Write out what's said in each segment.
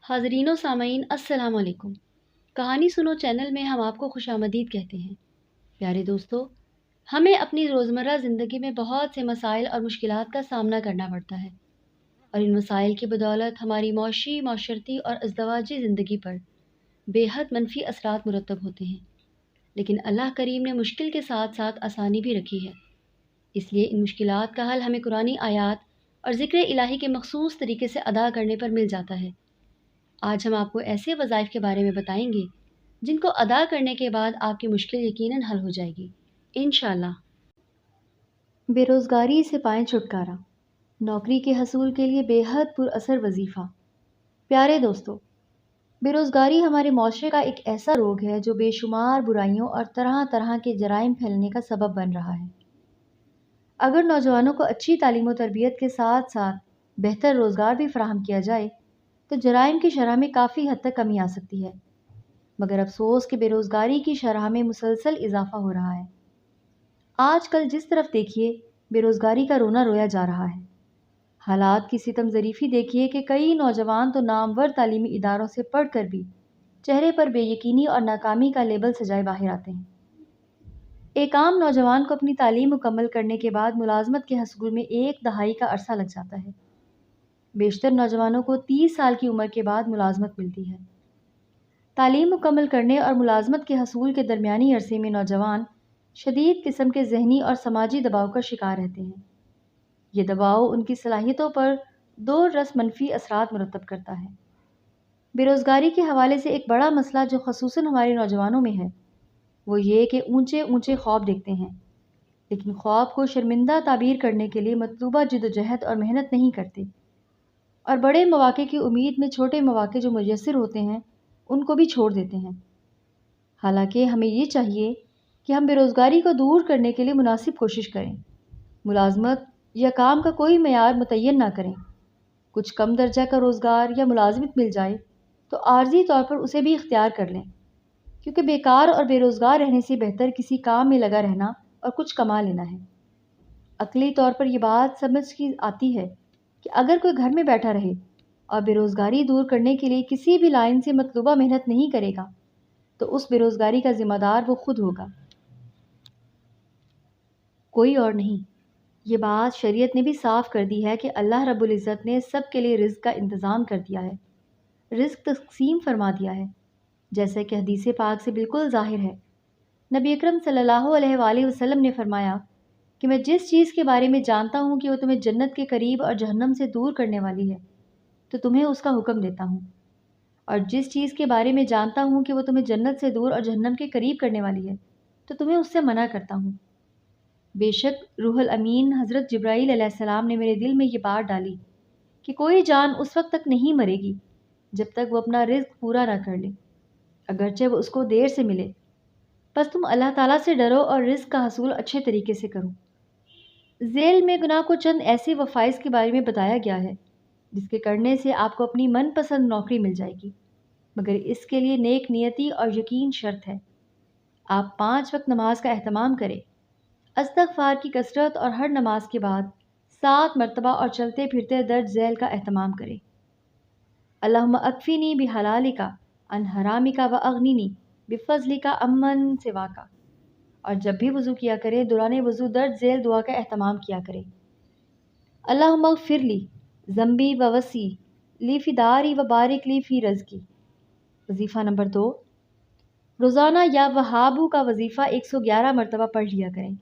حاضرین و سامعین السلام علیکم۔ کہانی سنو چینل میں ہم آپ کو خوش آمدید کہتے ہیں۔ پیارے دوستو، ہمیں اپنی روزمرہ زندگی میں بہت سے مسائل اور مشکلات کا سامنا کرنا پڑتا ہے، اور ان مسائل کی بدولت ہماری معاشی، معاشرتی اور ازدواجی زندگی پر بے حد منفی اثرات مرتب ہوتے ہیں۔ لیکن اللہ کریم نے مشکل کے ساتھ ساتھ آسانی بھی رکھی ہے، اس لیے ان مشکلات کا حل ہمیں قرآنی آیات اور ذکر الہی کے مخصوص طریقے سے ادا کرنے پر مل جاتا ہے۔ آج ہم آپ کو ایسے وظائف کے بارے میں بتائیں گے جن کو ادا کرنے کے بعد آپ کی مشکل یقیناً حل ہو جائے گی انشاءاللہ۔ بے روزگاری سے پائیں چھٹکارا، نوکری کے حصول کے لیے بے حد پر اثر وظیفہ۔ پیارے دوستو، بے روزگاری ہمارے معاشرے کا ایک ایسا روگ ہے جو بے شمار برائیوں اور طرح طرح کے جرائم پھیلنے کا سبب بن رہا ہے۔ اگر نوجوانوں کو اچھی تعلیم و تربیت کے ساتھ ساتھ بہتر روزگار بھی فراہم کیا جائے تو جرائم کی شرح میں کافی حد تک کمی آ سکتی ہے، مگر افسوس کہ بے روزگاری کی شرح میں مسلسل اضافہ ہو رہا ہے۔ آج کل جس طرف دیکھیے بے روزگاری کا رونا رویا جا رہا ہے۔ حالات کی ستم ظریفی دیکھیے کہ کئی نوجوان تو نامور تعلیمی اداروں سے پڑھ کر بھی چہرے پر بے یقینی اور ناکامی کا لیبل سجائے باہر آتے ہیں۔ ایک عام نوجوان کو اپنی تعلیم مکمل کرنے کے بعد ملازمت کے حصول میں 1 دہائی کا عرصہ لگ جاتا ہے۔ بیشتر نوجوانوں کو 30 سال کی عمر کے بعد ملازمت ملتی ہے۔ تعلیم مکمل کرنے اور ملازمت کے حصول کے درمیانی عرصے میں نوجوان شدید قسم کے ذہنی اور سماجی دباؤ کا شکار رہتے ہیں۔ یہ دباؤ ان کی صلاحیتوں پر دور رس منفی اثرات مرتب کرتا ہے۔ بے روزگاری کے حوالے سے ایک بڑا مسئلہ جو خصوصاً ہمارے نوجوانوں میں ہے وہ یہ کہ اونچے اونچے خواب دیکھتے ہیں، لیکن خواب کو شرمندہ تعبیر کرنے کے لیے مطلوبہ جدوجہد اور محنت نہیں کرتے، اور بڑے مواقع کی امید میں چھوٹے مواقع جو میسر ہوتے ہیں ان کو بھی چھوڑ دیتے ہیں۔ حالانکہ ہمیں یہ چاہیے کہ ہم بے روزگاری کو دور کرنے کے لیے مناسب کوشش کریں، ملازمت یا کام کا کوئی معیار متعین نہ کریں۔ کچھ کم درجہ کا روزگار یا ملازمت مل جائے تو عارضی طور پر اسے بھی اختیار کر لیں، کیونکہ بیکار اور بے روزگار رہنے سے بہتر کسی کام میں لگا رہنا اور کچھ کما لینا ہے۔ عقلی طور پر یہ بات سمجھ کی آتی ہے کہ اگر کوئی گھر میں بیٹھا رہے اور بے روزگاری دور کرنے کے لیے کسی بھی لائن سے مطلوبہ محنت نہیں کرے گا تو اس بے روزگاری کا ذمہ دار وہ خود ہوگا، کوئی اور نہیں۔ یہ بات شریعت نے بھی صاف کر دی ہے کہ اللہ رب العزت نے سب کے لیے رزق کا انتظام کر دیا ہے، رزق تقسیم فرما دیا ہے، جیسے کہ حدیث پاک سے بالکل ظاہر ہے۔ نبی اکرم صلی اللہ علیہ وآلہ وسلم نے فرمایا کہ میں جس چیز کے بارے میں جانتا ہوں کہ وہ تمہیں جنت کے قریب اور جہنم سے دور کرنے والی ہے تو تمہیں اس کا حکم دیتا ہوں، اور جس چیز کے بارے میں جانتا ہوں کہ وہ تمہیں جنت سے دور اور جہنم کے قریب کرنے والی ہے تو تمہیں اس سے منع کرتا ہوں۔ بے شک روح الامین حضرت جبرائیل علیہ السلام نے میرے دل میں یہ بات ڈالی کہ کوئی جان اس وقت تک نہیں مرے گی جب تک وہ اپنا رزق پورا نہ کر لے، اگرچہ وہ اس کو دیر سے ملے۔ بس تم اللہ تعالیٰ سے ڈرو اور رزق کا حصول اچھے طریقے سے کرو۔ ذیل میں گناہ کو چند ایسے وفائض کے بارے میں بتایا گیا ہے جس کے کرنے سے آپ کو اپنی من پسند نوکری مل جائے گی، مگر اس کے لیے نیک نیتی اور یقین شرط ہے۔ آپ 5 وقت نماز کا اہتمام کریں، استغفار کی کثرت اور ہر نماز کے بعد 7 مرتبہ اور چلتے پھرتے درج ذیل کا اہتمام کریں۔ اللہم اکفینی بحلالک عن حرامک واغننی بفضلک عمن سواک۔ اور جب بھی وضو کیا کریں دوران وضو درج ذیل دعا کا اہتمام کیا کریں۔ اللہم اغفر لی ذنبی ووسعی لی فی داری وبارک لی فی رزقی۔ وظیفہ نمبر 2، روزانہ یا وہابو کا وظیفہ 111 مرتبہ پڑھ لیا کریں،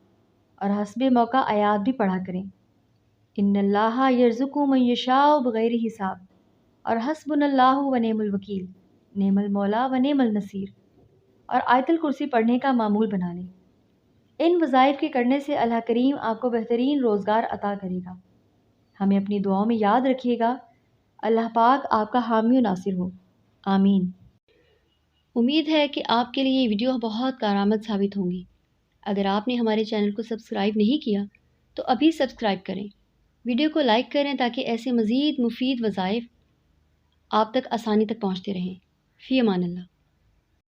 اور حسب موقع آیات بھی پڑھا کریں۔ ان اللہ یرزق من یشاء بغیر حساب، اور حسبنا اللہ و نعم الوکیل، نعم المولا و نعم النصیر، اور آیت الکرسی پڑھنے کا معمول بنا لیں۔ ان وظائف کے کرنے سے اللہ کریم آپ کو بہترین روزگار عطا کرے گا۔ ہمیں اپنی دعاؤں میں یاد رکھیے گا۔ اللہ پاک آپ کا حامی و ناصر ہو، آمین۔ امید ہے کہ آپ کے لیے یہ ویڈیو بہت کارآمد ثابت ہوں گی۔ اگر آپ نے ہمارے چینل کو سبسکرائب نہیں کیا تو ابھی سبسکرائب کریں، ویڈیو کو لائک کریں تاکہ ایسے مزید مفید وظائف آپ تک آسانی تک پہنچتے رہیں۔ فی امان اللہ۔